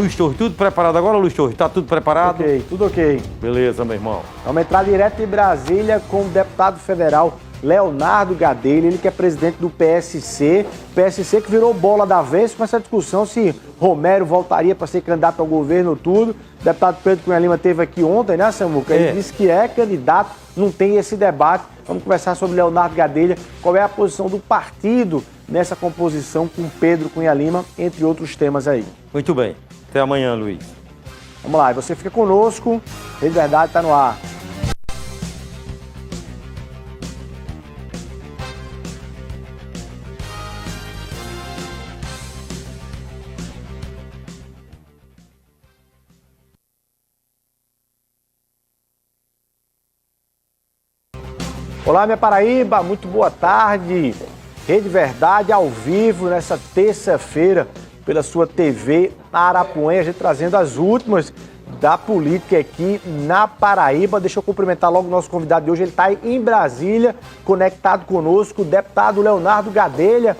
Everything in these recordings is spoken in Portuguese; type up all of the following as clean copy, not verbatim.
Luiz Torres, tudo preparado agora, Luiz Torres? Tá tudo preparado? Ok, tudo ok. Beleza, meu irmão. Vamos entrar direto de Brasília com o deputado federal Leonardo Gadelha, ele que é presidente do PSC. PSC que virou bola da vez com essa discussão se Romero voltaria para ser candidato ao governo, tudo. O deputado Pedro Cunha Lima esteve aqui ontem, né, Samuca? Ele disse que é candidato, não tem esse debate. Vamos conversar sobre Leonardo Gadelha, qual é a posição do partido nessa composição com Pedro Cunha Lima, entre outros temas aí. Muito bem. Até amanhã, Luiz. Vamos lá, e você fica conosco. Rede Verdade está no ar. Olá, minha Paraíba, muito boa tarde. Rede Verdade ao vivo nessa terça-feira pela sua TV Arapuã, a gente trazendo as últimas da política aqui na Paraíba. Deixa eu cumprimentar logo o nosso convidado de hoje, ele está em Brasília, conectado conosco, o deputado Leonardo Gadelha,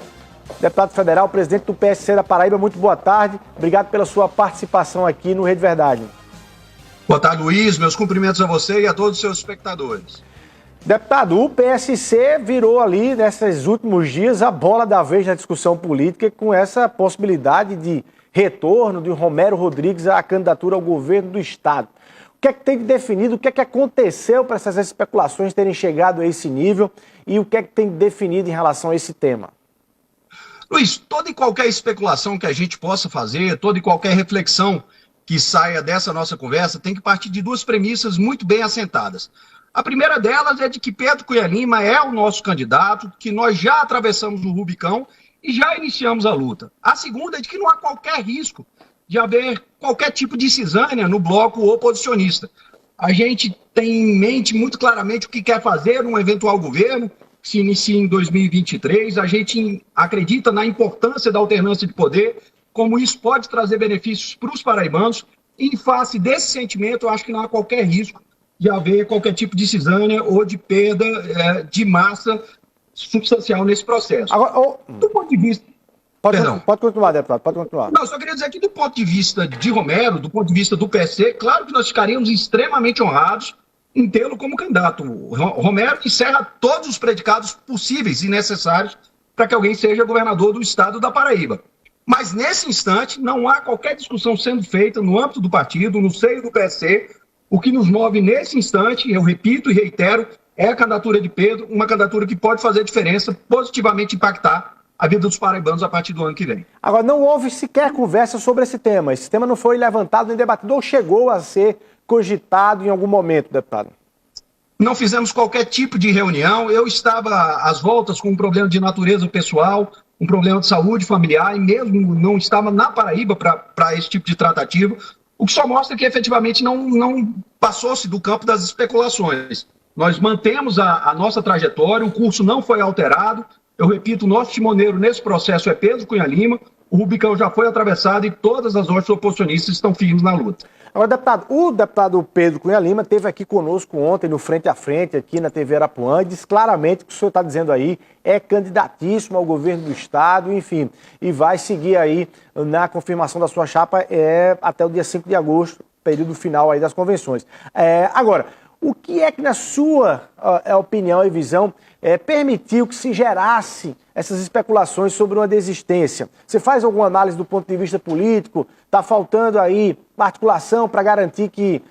deputado federal, presidente do PSC da Paraíba. Muito boa tarde, obrigado pela sua participação aqui no Rede Verdade. Boa tarde, Luiz, meus cumprimentos a você e a todos os seus espectadores. Deputado, o PSC virou ali, nesses últimos dias, a bola da vez na discussão política com essa possibilidade de retorno de Romero Rodrigues à candidatura ao governo do Estado. O que é que tem definido, o que é que aconteceu para essas especulações terem chegado a esse nível e o que é que tem definido em relação a esse tema? Luiz, toda e qualquer especulação que a gente possa fazer, toda e qualquer reflexão que saia dessa nossa conversa tem que partir de duas premissas muito bem assentadas. A primeira delas é de que Pedro Cunha Lima é o nosso candidato, que nós já atravessamos o Rubicão e já iniciamos a luta. A segunda é de que não há qualquer risco de haver qualquer tipo de cisânia no bloco oposicionista. A gente tem em mente muito claramente o que quer fazer um eventual governo, que se inicia em 2023. A gente acredita na importância da alternância de poder, como isso pode trazer benefícios para os paraibanos. E, em face desse sentimento, eu acho que não há qualquer risco de haver qualquer tipo de cisânia ou de perda de massa substancial nesse processo. Agora, do ponto de vista... Pode continuar, deputado, pode continuar. Não, só queria dizer que do ponto de vista de Romero, do ponto de vista do PSC, claro que nós ficaríamos extremamente honrados em tê-lo como candidato. O Romero encerra todos os predicados possíveis e necessários para que alguém seja governador do estado da Paraíba. Mas, nesse instante, não há qualquer discussão sendo feita no âmbito do partido, no seio do PSC. O que nos move nesse instante, eu repito e reitero, é a candidatura de Pedro, uma candidatura que pode fazer diferença, positivamente impactar a vida dos paraibanos a partir do ano que vem. Agora, não houve sequer conversa sobre esse tema. Esse tema não foi levantado nem debatido ou chegou a ser cogitado em algum momento, deputado? Não fizemos qualquer tipo de reunião. Eu estava às voltas com um problema de natureza pessoal, um problema de saúde familiar, e mesmo não estava na Paraíba para esse tipo de tratativa. O que só mostra que efetivamente não passou-se do campo das especulações. Nós mantemos a nossa trajetória, o curso não foi alterado. Eu repito, o nosso timoneiro nesse processo é Pedro Cunha Lima, o Rubicão já foi atravessado e todas as ordens oposicionistas estão firmes na luta. Agora, deputado, o deputado Pedro Cunha Lima esteve aqui conosco ontem, no Frente a Frente, aqui na TV Arapuã, e disse claramente que o senhor está dizendo aí é candidatíssimo ao governo do Estado, enfim, e vai seguir aí na confirmação da sua chapa até o dia 5 de agosto, período final aí das convenções. Agora, o que é que, na sua opinião e visão, permitiu que se gerasse essas especulações sobre uma desistência? Você faz alguma análise do ponto de vista político? Está faltando aí articulação para garantir que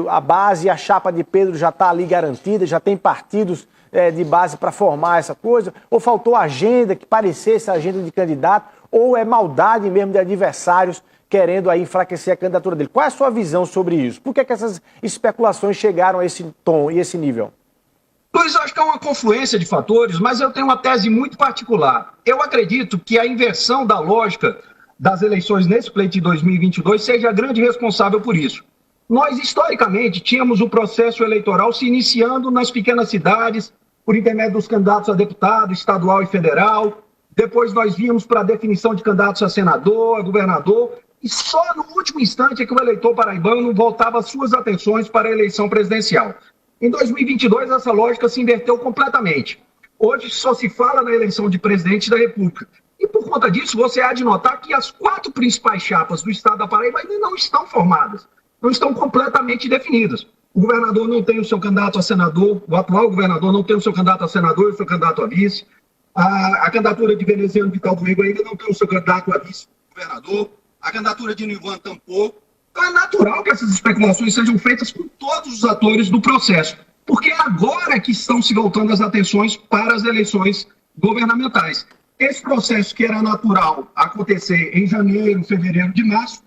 a base e a chapa de Pedro já está ali garantida, já tem partidos de base para formar essa coisa? Ou faltou agenda que parecesse a agenda de candidato? Ou é maldade mesmo de adversários querendo aí enfraquecer a candidatura dele? Qual é a sua visão sobre isso? Por que essas especulações chegaram a esse tom e esse nível? Luiz, eu acho que é uma confluência de fatores, mas eu tenho uma tese muito particular. Eu acredito que a inversão da lógica das eleições nesse pleito de 2022 seja a grande responsável por isso. Nós, historicamente, tínhamos o processo eleitoral se iniciando nas pequenas cidades, por intermédio dos candidatos a deputado, estadual e federal. Depois nós víamos para a definição de candidatos a senador, a governador. E só no último instante é que o eleitor paraibano voltava suas atenções para a eleição presidencial. Em 2022, essa lógica se inverteu completamente. Hoje só se fala na eleição de presidente da República. E por por conta disso, você há de notar que as 4 principais chapas do estado da Paraíba ainda não estão formadas, não estão completamente definidas. O governador não tem o seu candidato a senador, o atual governador não tem o seu candidato a senador e o seu candidato a vice. A candidatura de Veneziano Vital do Rego ainda não tem o seu candidato a vice-governador. A candidatura de Nilvan tampouco. Então é natural que essas especulações sejam feitas com todos os atores do processo, porque é agora que estão se voltando as atenções para as eleições governamentais. Esse processo que era natural acontecer em janeiro, fevereiro, de março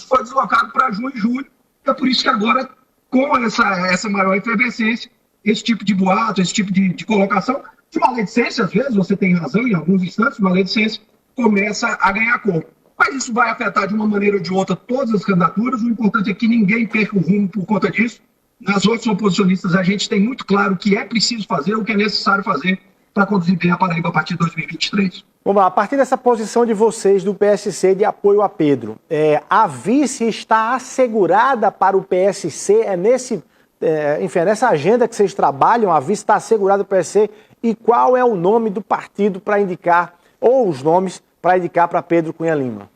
foi deslocado para junho e julho. É por isso que agora, com essa maior efervescência, esse tipo de boato, esse tipo de colocação, de maledicência, às vezes, você tem razão, em alguns instantes, maledicência começa a ganhar corpo. Mas isso vai afetar de uma maneira ou de outra todas as candidaturas. O importante é que ninguém perca o rumo por conta disso. Nas outras oposicionistas, a gente tem muito claro o que é preciso fazer, o que é necessário fazer para conduzir bem a Paraíba a partir de 2023. Vamos lá, a partir dessa posição de vocês do PSC de apoio a Pedro, a vice está assegurada para o PSC? Enfim, é nessa agenda que vocês trabalham, a vice está assegurada para o PSC? E qual é o nome do partido para indicar, ou os nomes para indicar para Pedro Cunha Lima?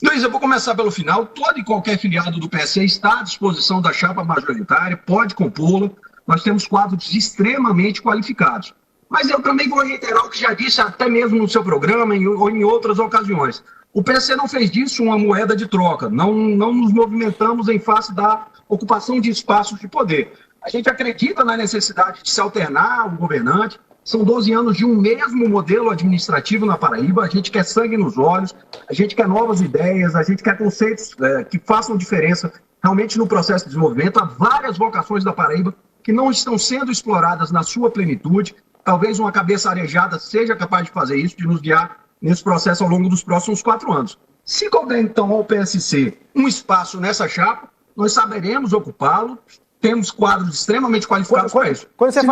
Luiz, eu vou começar pelo final. Todo e qualquer filiado do PSC está à disposição da chapa majoritária, pode compô-la. Nós temos quadros extremamente qualificados. Mas eu também vou reiterar o que já disse até mesmo no seu programa ou em outras ocasiões. O PSC não fez disso uma moeda de troca. Não nos movimentamos em face da ocupação de espaços de poder. A gente acredita na necessidade de se alternar o governante. São 12 anos de um mesmo modelo administrativo na Paraíba. A gente quer sangue nos olhos, a gente quer novas ideias, a gente quer conceitos que façam diferença realmente no processo de desenvolvimento. Há várias vocações da Paraíba que não estão sendo exploradas na sua plenitude. Talvez uma cabeça arejada seja capaz de fazer isso, de nos guiar nesse processo ao longo dos próximos 4 anos. Se couber, então, ao PSC um espaço nessa chapa, nós saberemos ocupá-lo. Temos quadros extremamente qualificados para isso. Quando você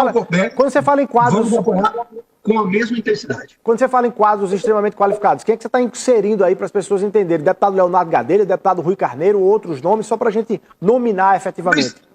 fala em quadros... Vamos apoiar com a mesma intensidade. Quando você fala em quadros extremamente qualificados, quem é que você está inserindo aí para as pessoas entenderem? Deputado Leonardo Gadelha, deputado Rui Carneiro, outros nomes, só para a gente nominar efetivamente. Mas,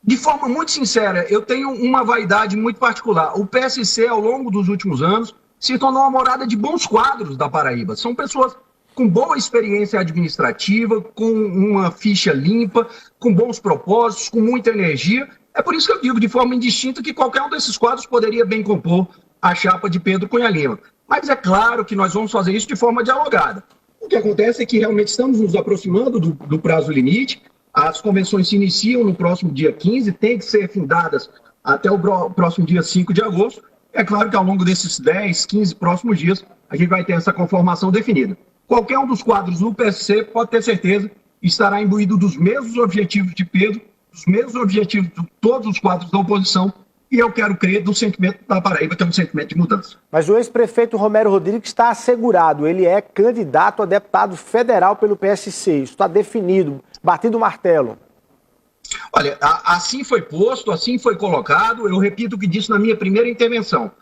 de forma muito sincera, eu tenho uma vaidade muito particular. O PSC, ao longo dos últimos anos, se tornou uma morada de bons quadros da Paraíba. São pessoas com boa experiência administrativa, com uma ficha limpa, com bons propósitos, com muita energia. É por isso que eu digo de forma indistinta que qualquer um desses quadros poderia bem compor a chapa de Pedro Cunha Lima. Mas é claro que nós vamos fazer isso de forma dialogada. O que acontece é que realmente estamos nos aproximando do prazo limite. As convenções se iniciam no próximo dia 15, têm que ser findadas até o próximo dia 5 de agosto. É claro que ao longo desses 10, 15 próximos dias, a gente vai ter essa conformação definida. Qualquer um dos quadros do PSC, pode ter certeza, estará imbuído dos mesmos objetivos de Pedro, dos mesmos objetivos de todos os quadros da oposição, e eu quero crer do sentimento da Paraíba, que é um sentimento de mudança. Mas o ex-prefeito Romero Rodrigues está assegurado, ele é candidato a deputado federal pelo PSC, isso está definido, batido o martelo. Olha, assim foi posto, assim foi colocado, eu repito o que disse na minha primeira intervenção.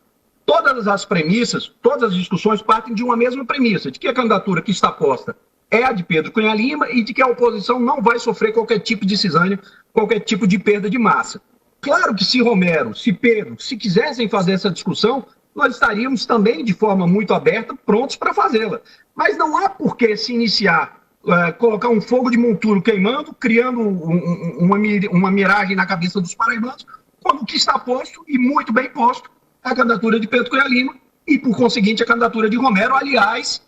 Todas as premissas, todas as discussões partem de uma mesma premissa, de que a candidatura que está posta é a de Pedro Cunha Lima e de que a oposição não vai sofrer qualquer tipo de cisânia, qualquer tipo de perda de massa. Claro que se Romero, se Pedro, se quisessem fazer essa discussão, nós estaríamos também de forma muito aberta, prontos para fazê-la. Mas não há por que se iniciar, colocar um fogo de monturo queimando, criando uma miragem na cabeça dos paraibanos, quando o que está posto, e muito bem posto, a candidatura de Pedro Cunha Lima e, por conseguinte, a candidatura de Romero. Aliás,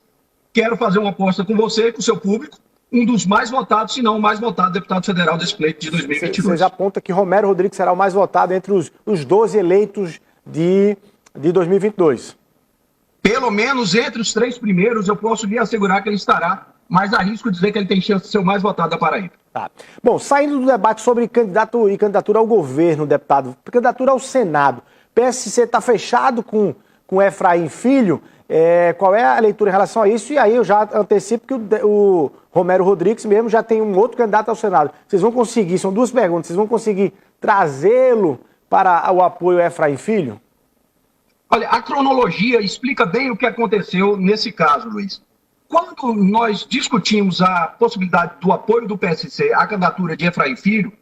quero fazer uma aposta com você, com o seu público, um dos mais votados, se não o mais votado deputado federal desse pleito de 2022. Você já aponta que Romero Rodrigues será o mais votado entre os 12 eleitos de 2022. Pelo menos entre os 3 primeiros, eu posso lhe assegurar que ele estará, mas arrisco dizer que ele tem chance de ser o mais votado da Paraíba. Tá. Bom, saindo do debate sobre candidato e candidatura ao governo, deputado, candidatura ao Senado, PSC está fechado com Efraim Filho. Qual é a leitura em relação a isso? E aí eu já antecipo que o Romero Rodrigues mesmo já tem um outro candidato ao Senado. Vocês vão conseguir, são 2 perguntas, vocês vão conseguir trazê-lo para o apoio a Efraim Filho? Olha, a cronologia explica bem o que aconteceu nesse caso, Luiz. Quando nós discutimos a possibilidade do apoio do PSC à candidatura de Efraim Filho,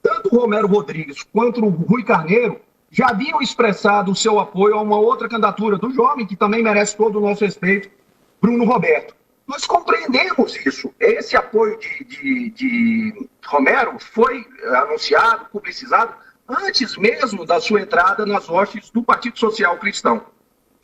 tanto o Romero Rodrigues quanto o Rui Carneiro já haviam expressado o seu apoio a uma outra candidatura do jovem, que também merece todo o nosso respeito, Bruno Roberto. Nós compreendemos isso. Esse apoio de Romero foi anunciado, publicizado, antes mesmo da sua entrada nas hostes do Partido Social Cristão.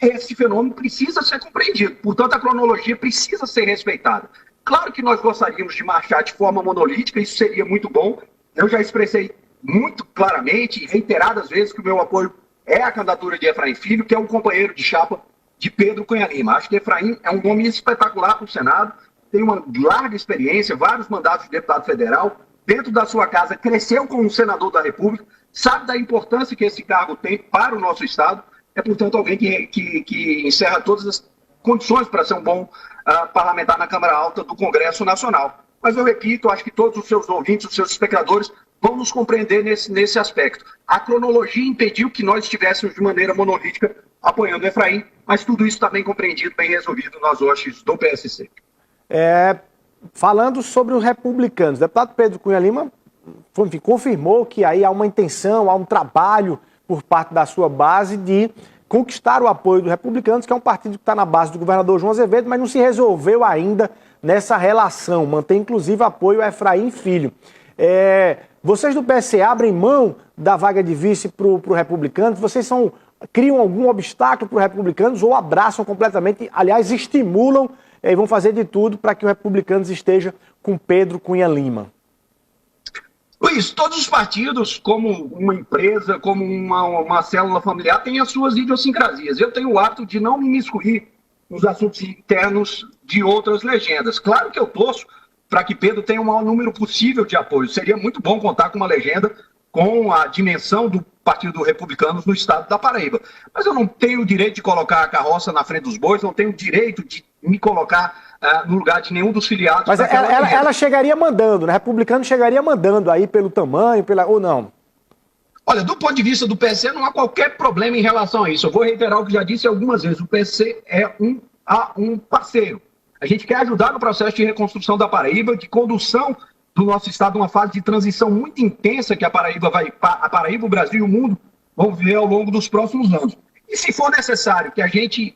Esse fenômeno precisa ser compreendido, portanto a cronologia precisa ser respeitada. Claro que nós gostaríamos de marchar de forma monolítica, isso seria muito bom. Eu já expressei muito claramente e reiteradas vezes que o meu apoio é a candidatura de Efraim Filho, que é um companheiro de chapa de Pedro Cunha Lima. Acho que Efraim é um nome espetacular para o Senado, tem uma larga experiência, vários mandatos de deputado federal, dentro da sua casa cresceu como senador da República, sabe da importância que esse cargo tem para o nosso Estado, é, portanto, alguém que encerra todas as condições para ser um bom parlamentar na Câmara Alta do Congresso Nacional. Mas eu repito, acho que todos os seus ouvintes, os seus espectadores, vão nos compreender nesse aspecto. A cronologia impediu que nós estivéssemos de maneira monolítica apoiando o Efraim, mas tudo isso está bem compreendido, bem resolvido nas hostes do PSC. Falando sobre os republicanos, o deputado Pedro Cunha Lima enfim, confirmou que aí há uma intenção, há um trabalho por parte da sua base de conquistar o apoio dos republicanos, que é um partido que está na base do governador João Azevedo, mas não se resolveu ainda nessa relação, mantém inclusive apoio a Efraim Filho. Vocês do PSC abrem mão da vaga de vice para o republicano? Vocês criam algum obstáculo para os republicanos ou abraçam completamente, aliás, estimulam e vão fazer de tudo para que o republicanos esteja com Pedro Cunha Lima? Luiz, todos os partidos, como uma empresa, como uma célula familiar, têm as suas idiosincrasias. Eu tenho o hábito de não me imiscuir nos assuntos internos de outras legendas. Claro que eu torço para que Pedro tenha o maior número possível de apoio. Seria muito bom contar com uma legenda com a dimensão do Partido Republicanos no estado da Paraíba. Mas eu não tenho o direito de colocar a carroça na frente dos bois, não tenho o direito de me colocar no lugar de nenhum dos filiados. Mas ela chegaria mandando, né? Republicano chegaria mandando aí pelo tamanho, ou não? Olha, do ponto de vista do PSC, não há qualquer problema em relação a isso. Eu vou reiterar o que já disse algumas vezes. O PSC é um parceiro. A gente quer ajudar no processo de reconstrução da Paraíba, de condução do nosso estado, uma fase de transição muito intensa que a Paraíba, o Brasil e o mundo vão viver ao longo dos próximos anos. E se for necessário que a gente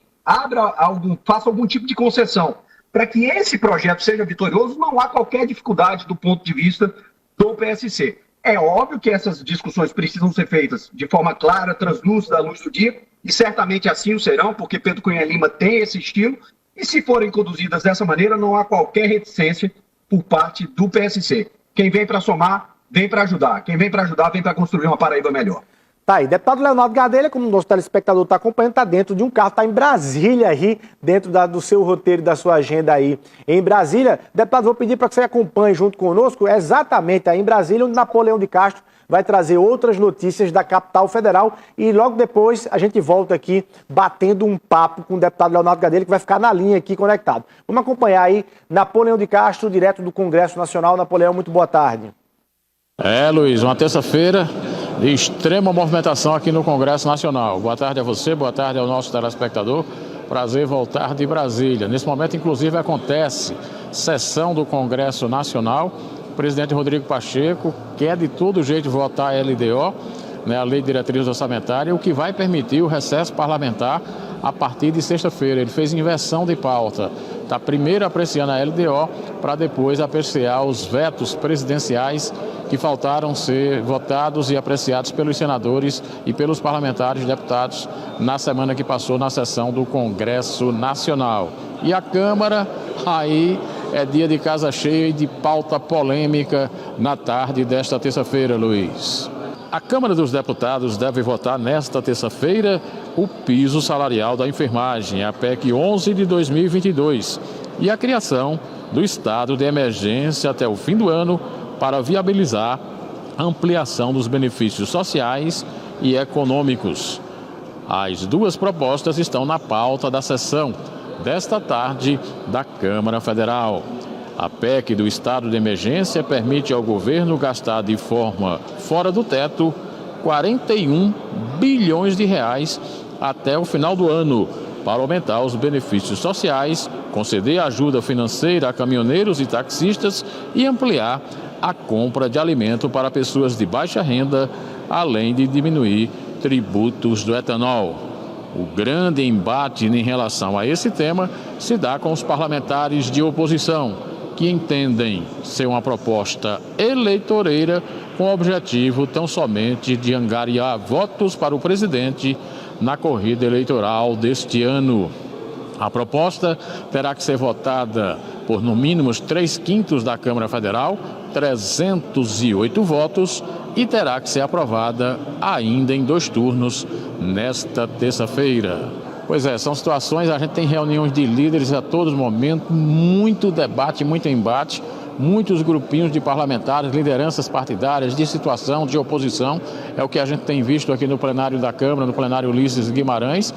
faça algum tipo de concessão para que esse projeto seja vitorioso, não há qualquer dificuldade do ponto de vista do PSC. É óbvio que essas discussões precisam ser feitas de forma clara, translúcida, à luz do dia, e certamente assim o serão, porque Pedro Cunha Lima tem esse estilo, e se forem conduzidas dessa maneira, não há qualquer reticência por parte do PSC. Quem vem para somar, vem para ajudar. Quem vem para ajudar, vem para construir uma Paraíba melhor. Tá aí, deputado Leonardo Gadelha, como o nosso telespectador está acompanhando, está dentro de um carro, está em Brasília aí, dentro do seu roteiro, da sua agenda aí em Brasília. Deputado, vou pedir para que você acompanhe junto conosco, exatamente aí em Brasília, onde Napoleão de Castro vai trazer outras notícias da capital federal e logo depois a gente volta aqui batendo um papo com o deputado Leonardo Gadelha, que vai ficar na linha aqui conectado. Vamos acompanhar aí Napoleão de Castro, direto do Congresso Nacional. Napoleão, muito boa tarde. Luiz, uma terça-feira de extrema movimentação aqui no Congresso Nacional. Boa tarde a você, boa tarde ao nosso telespectador. Prazer voltar de Brasília. Nesse momento, inclusive, acontece sessão do Congresso Nacional. O presidente Rodrigo Pacheco quer de todo jeito votar a LDO, a Lei de Diretrizes Orçamentárias, o que vai permitir o recesso parlamentar a partir de sexta-feira. Ele fez inversão de pauta. Está primeiro apreciando a LDO para depois apreciar os vetos presidenciais que faltaram ser votados e apreciados pelos senadores e pelos parlamentares deputados na semana que passou na sessão do Congresso Nacional. E a Câmara, aí é dia de casa cheia e de pauta polêmica na tarde desta terça-feira, Luiz. A Câmara dos Deputados deve votar nesta terça-feira o piso salarial da enfermagem, a PEC 11 de 2022, e a criação do estado de emergência até o fim do ano para viabilizar a ampliação dos benefícios sociais e econômicos. As duas propostas estão na pauta da sessão desta tarde da Câmara Federal. A PEC do estado de emergência permite ao governo gastar de forma fora do teto 41 bilhões de reais até o final do ano para aumentar os benefícios sociais, conceder ajuda financeira a caminhoneiros e taxistas e ampliar a compra de alimento para pessoas de baixa renda, além de diminuir tributos do etanol. O grande embate em relação a esse tema se dá com os parlamentares de oposição, que entendem ser uma proposta eleitoreira com o objetivo tão somente de angariar votos para o presidente na corrida eleitoral deste ano. A proposta terá que ser votada por no mínimo 3/5 da Câmara Federal, 308 votos, e terá que ser aprovada ainda em 2 turnos nesta terça-feira. Pois é, são situações, a gente tem reuniões de líderes a todo momento, muito debate, muito embate, muitos grupinhos de parlamentares, lideranças partidárias, de situação, de oposição. É o que a gente tem visto aqui no plenário da Câmara, no plenário Ulisses Guimarães.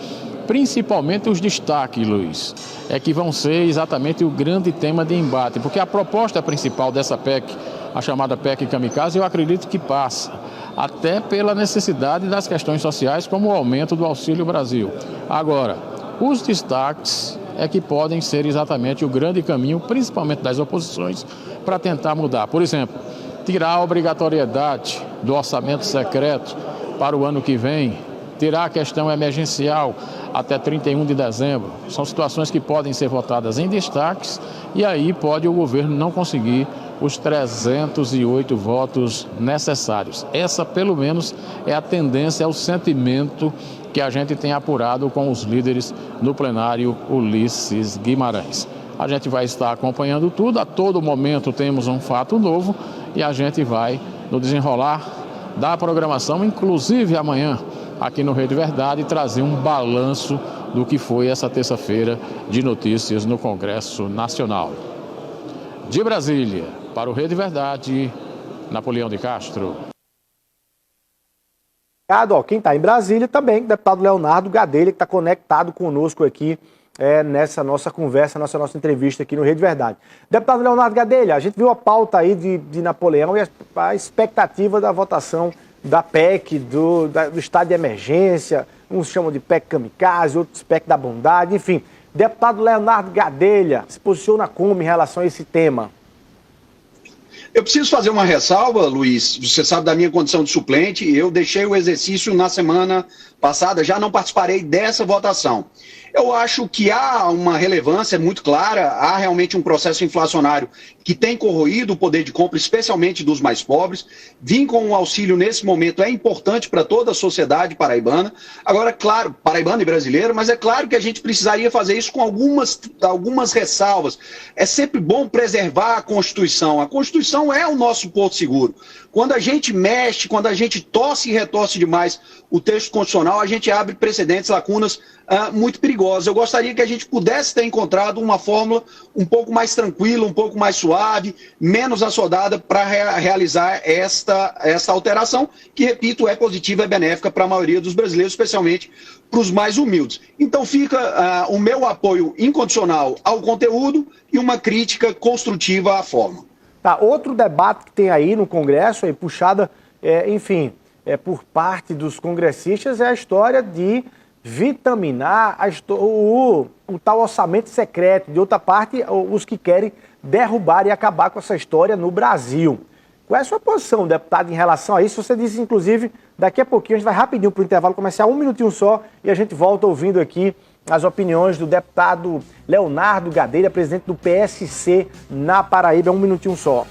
Principalmente os destaques, Luiz, é que vão ser exatamente o grande tema de embate, porque a proposta principal dessa PEC, a chamada PEC Kamikaze, eu acredito que passa, até pela necessidade das questões sociais, como o aumento do Auxílio Brasil. Agora, os destaques é que podem ser exatamente o grande caminho, principalmente das oposições, para tentar mudar. Por exemplo, tirar a obrigatoriedade do orçamento secreto para o ano que vem, tirar a questão emergencial até 31 de dezembro. São situações que podem ser votadas em destaques e aí pode o governo não conseguir os 308 votos necessários. Essa, pelo menos, é a tendência, é o sentimento que a gente tem apurado com os líderes no plenário Ulisses Guimarães. A gente vai estar acompanhando tudo, a todo momento temos um fato novo e a gente vai, no desenrolar da programação, inclusive amanhã, aqui no Rede Verdade, trazer um balanço do que foi essa terça-feira de notícias no Congresso Nacional. De Brasília, para o Rede Verdade, Napoleão de Castro. Quem está em Brasília também, o deputado Leonardo Gadelha, que está conectado conosco aqui nessa nossa conversa, nessa nossa entrevista aqui no Rede Verdade. Deputado Leonardo Gadelha, a gente viu a pauta aí de Napoleão e a expectativa da votação da PEC, do estado de emergência, uns chamam de PEC Kamikaze, outros PEC da bondade, enfim. Deputado Leonardo Gadelha, se posiciona como em relação a esse tema? Eu preciso fazer uma ressalva, Luiz. Você sabe da minha condição de suplente. Eu deixei o exercício na semana passada, já não participarei dessa votação. Eu acho que há uma relevância muito clara, há realmente um processo inflacionário que tem corroído o poder de compra, especialmente dos mais pobres. Vir com um auxílio nesse momento é importante para toda a sociedade paraibana. Agora, claro, paraibana e brasileira, mas é claro que a gente precisaria fazer isso com algumas ressalvas. É sempre bom preservar a Constituição. A Constituição é o nosso porto seguro. Quando a gente mexe, quando a gente torce e retorce demais o texto constitucional, a gente abre precedentes, lacunas muito perigosas. Eu gostaria que a gente pudesse ter encontrado uma fórmula um pouco mais tranquila, um pouco mais suave, menos assodada para realizar esta alteração, que, repito, é positiva e benéfica para a maioria dos brasileiros, especialmente para os mais humildes. Então fica o meu apoio incondicional ao conteúdo e uma crítica construtiva à forma. Tá, outro debate que tem aí no Congresso, aí, puxada, por parte dos congressistas, é a história de vitaminar o tal orçamento secreto. De outra parte, os que querem derrubar e acabar com essa história no Brasil. Qual é a sua posição, deputado, em relação a isso? Você disse, inclusive, daqui a pouquinho, a gente vai rapidinho para o intervalo comercial, 1 minutinho só, e a gente volta ouvindo aqui as opiniões do deputado Leonardo Gadelha, presidente do PSC na Paraíba. 1 minutinho só.